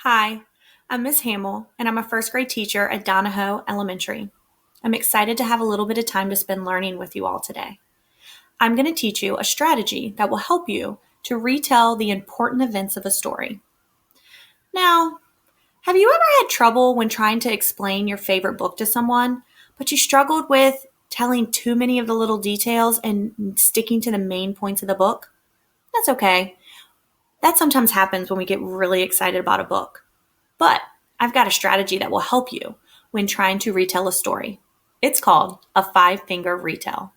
Hi, I'm Miss Hamill, and I'm a first grade teacher at Donahoe Elementary. I'm excited to have a little bit of time to spend learning with you all today. I'm going to teach you a strategy that will help you to retell the important events of a story. Now, have you ever had trouble when trying to explain your favorite book to someone, but you struggled with telling too many of the little details and sticking to the main points of the book? That's okay. That sometimes happens when we get really excited about a book. But I've got a strategy that will help you when trying to retell a story. It's called a five-finger retell.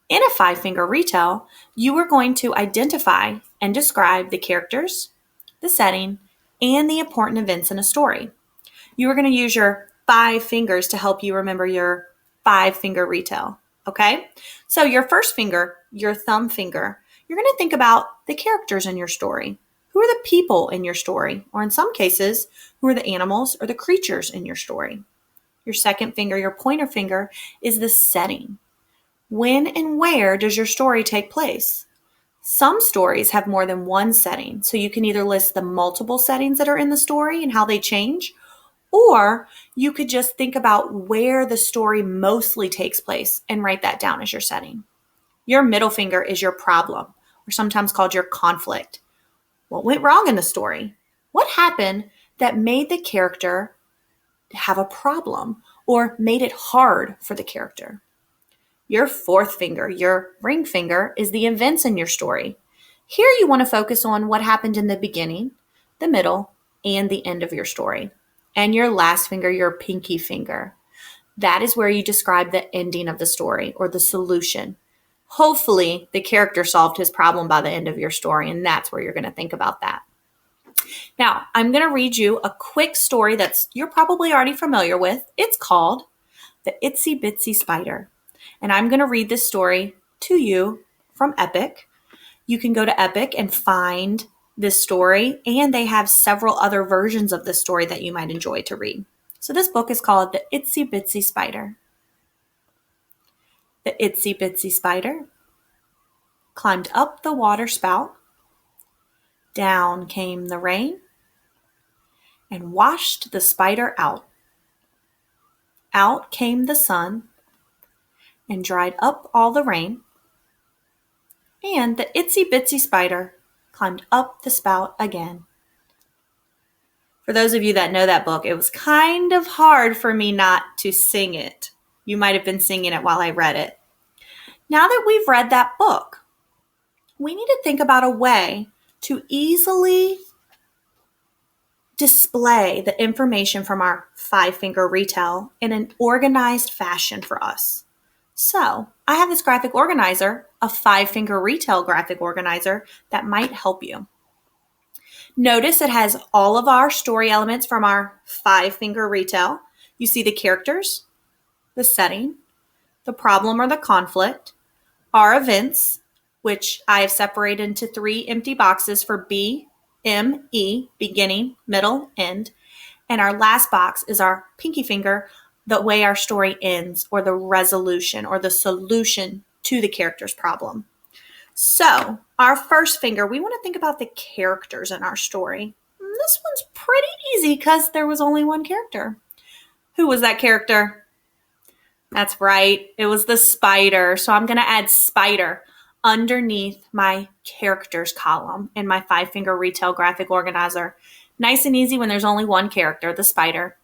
In a five-finger retell, you are going to identify and describe the characters, the setting, and the important events in a story. You are going to use your five fingers to help you remember your five-finger retell. Okay? So your first finger, your thumb finger, you're going to think about the characters in your story. Who are the people in your story? Or in some cases, who are the animals or the creatures in your story? Your second finger, your pointer finger, is the setting. When and where does your story take place? Some stories have more than one setting, so you can either list the multiple settings that are in the story and how they change, or you could just think about where the story mostly takes place and write that down as your setting. Your middle finger is your problem, or sometimes called your conflict. What went wrong in the story? What happened that made the character have a problem or made it hard for the character? Your fourth finger, your ring finger, is the events in your story. Here you want to focus on what happened in the beginning, the middle, and the end of your story. And your last finger, your pinky finger. That is where you describe the ending of the story or the solution. Hopefully, the character solved his problem by the end of your story, and that's where you're going to think about that. Now, I'm going to read you a quick story you're probably already familiar with. It's called The Itsy Bitsy Spider. And I'm going to read this story to you from Epic. You can go to Epic and find this story, and they have several other versions of this story that you might enjoy to read. So this book is called The Itsy Bitsy Spider. The itsy bitsy spider climbed up the water spout. Down came the rain and washed the spider out. Out came the sun and dried up all the rain. And the itsy bitsy spider climbed up the spout again. For those of you that know that book, it was kind of hard for me not to sing it. You might have been singing it while I read it. Now that we've read that book, we need to think about a way to easily display the information from our five-finger retell in an organized fashion for us. So I have this graphic organizer, a five-finger retell graphic organizer that might help you. Notice it has all of our story elements from our five-finger retell. You see the characters, the setting, the problem or the conflict, our events, which I have separated into three empty boxes for B, M, E, beginning, middle, end. And our last box is our pinky finger, the way our story ends, or the resolution or the solution to the character's problem. So our first finger, we want to think about the characters in our story. This one's pretty easy because there was only one character. Who was that character? That's right. It was the spider. So I'm going to add spider underneath my characters column in my five-finger retell graphic organizer. Nice and easy when there's only one character, the spider.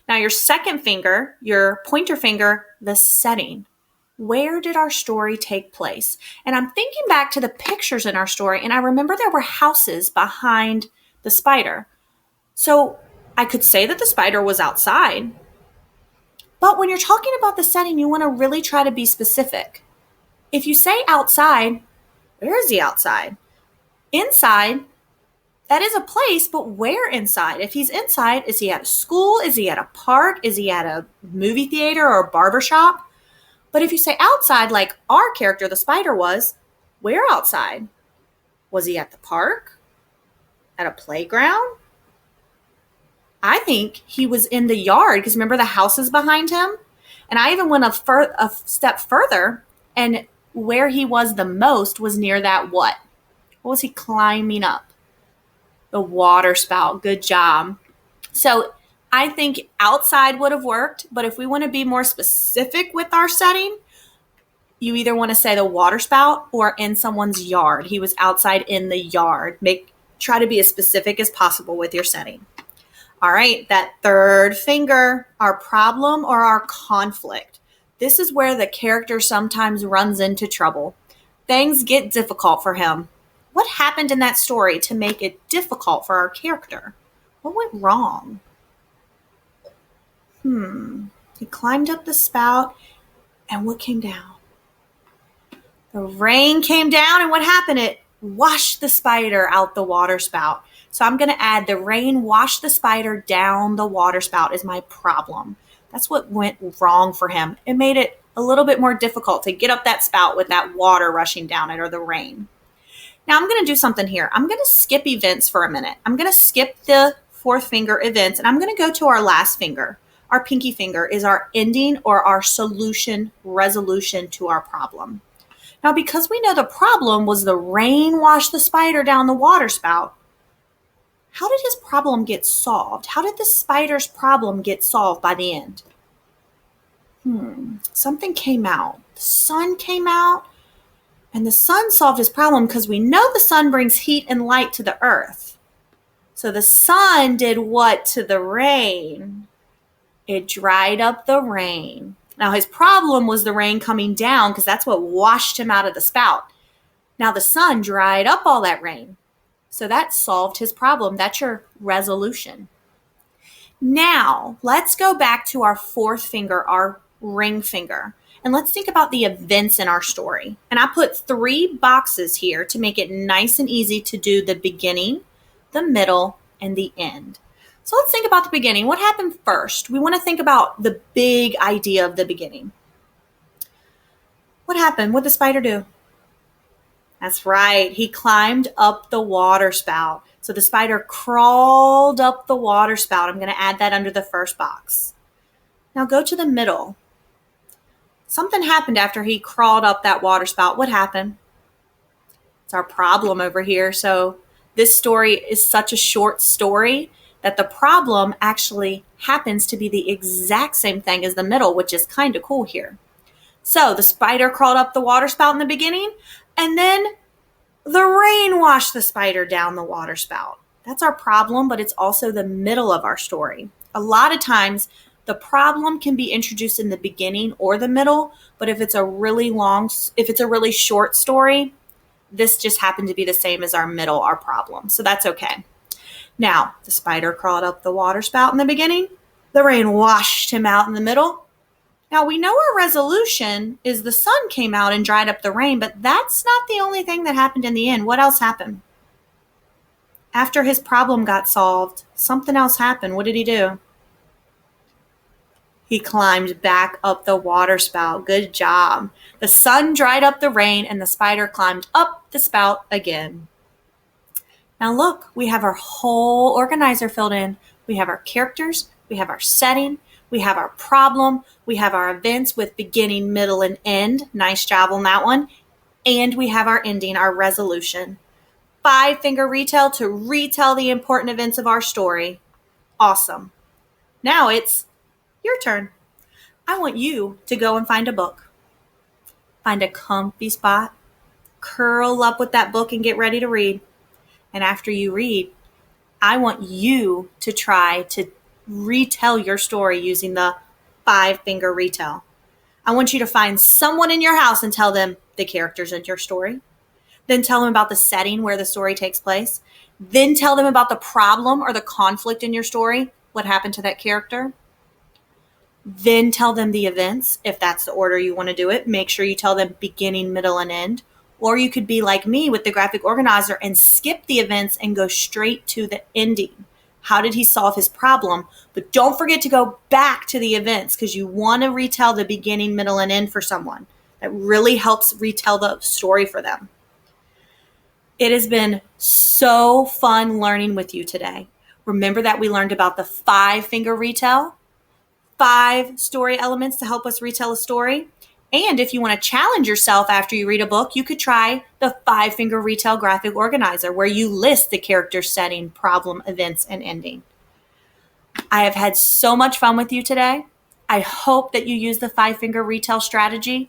Now your second finger, your pointer finger, the setting. Where did our story take place? And I'm thinking back to the pictures in our story, and I remember there were houses behind the spider. So I could say that the spider was outside. But when you're talking about the setting, you want to really try to be specific. If you say outside, where is he outside? Inside, that is a place, but where inside? If he's inside, is he at a school? Is he at a park? Is he at a movie theater or a barber shop? But if you say outside, like our character, the spider was, where outside? Was he at the park? At a playground? I think he was in the yard because remember the houses behind him? And I even went a step further, and where he was the most was near that what? What was he climbing up? The water spout. Good job. So I think outside would have worked, but if we want to be more specific with our setting, you either want to say the water spout or in someone's yard. He was outside in the yard. Try to be as specific as possible with your setting. All right, that third finger, our problem or our conflict. This is where the character sometimes runs into trouble. Things get difficult for him. What happened in that story to make it difficult for our character? What went wrong? He climbed up the spout, and what came down? The rain came down, and what happened? It washed the spider out the water spout. So I'm going to add the rain washed the spider down the water spout is my problem. That's what went wrong for him. It made it a little bit more difficult to get up that spout with that water rushing down it or the rain. Now I'm going to do something here. I'm going to skip events for a minute. I'm going to skip the fourth finger events, and I'm going to go to our last finger. Our pinky finger is our ending or our solution, resolution to our problem. Now, because we know the problem was the rain washed the spider down the water spout, how did his problem get solved? How did the spider's problem get solved by the end? Something came out. The sun came out, and the sun solved his problem because we know the sun brings heat and light to the earth. So the sun did what to the rain? It dried up the rain. Now his problem was the rain coming down because that's what washed him out of the spout. Now the sun dried up all that rain. So that solved his problem. That's your resolution. Now let's go back to our fourth finger, our ring finger. And let's think about the events in our story. And I put 3 boxes here to make it nice and easy to do the beginning, the middle, and the end. So let's think about the beginning. What happened first? We want to think about the big idea of the beginning. What happened? What did the spider do? That's right. He climbed up the water spout. So the spider crawled up the water spout. I'm going to add that under the first box. Now go to the middle. Something happened after he crawled up that water spout. What happened? It's our problem over here. So this story is such a short story that the problem actually happens to be the exact same thing as the middle, which is kind of cool here. So the spider crawled up the water spout in the beginning, and then the rain washed the spider down the water spout. That's our problem, but it's also the middle of our story. A lot of times, the problem can be introduced in the beginning or the middle, but if it's a really short story, this just happened to be the same as our middle, our problem. So that's okay. Now, the spider crawled up the water spout in the beginning. The rain washed him out in the middle. Now, we know our resolution is the sun came out and dried up the rain, but that's not the only thing that happened in the end. What else happened? After his problem got solved, something else happened. What did he do? He climbed back up the water spout. Good job. The sun dried up the rain, and the spider climbed up the spout again. Now look, we have our whole organizer filled in. We have our characters, we have our setting, we have our problem, we have our events with beginning, middle, and end. Nice job on that one. And we have our ending, our resolution. 5-finger retell to retell the important events of our story. Awesome. Now it's your turn. I want you to go and find a book. Find a comfy spot, curl up with that book and get ready to read. And after you read, I want you to try to retell your story using the 5-finger retell. I want you to find someone in your house and tell them the characters in your story. Then tell them about the setting where the story takes place. Then tell them about the problem or the conflict in your story, what happened to that character. Then tell them the events, if that's the order you want to do it. Make sure you tell them beginning, middle, and end. Or you could be like me with the graphic organizer and skip the events and go straight to the ending. How did he solve his problem? But don't forget to go back to the events because you want to retell the beginning, middle, and end for someone. That really helps retell the story for them. It has been so fun learning with you today. Remember that we learned about the 5-finger retell, 5 story elements to help us retell a story. And if you want to challenge yourself after you read a book, you could try the 5-finger Retell graphic organizer, where you list the character, setting, problem, events, and ending. I have had so much fun with you today. I hope that you use the 5-finger Retell strategy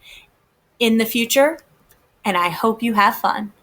in the future, and I hope you have fun.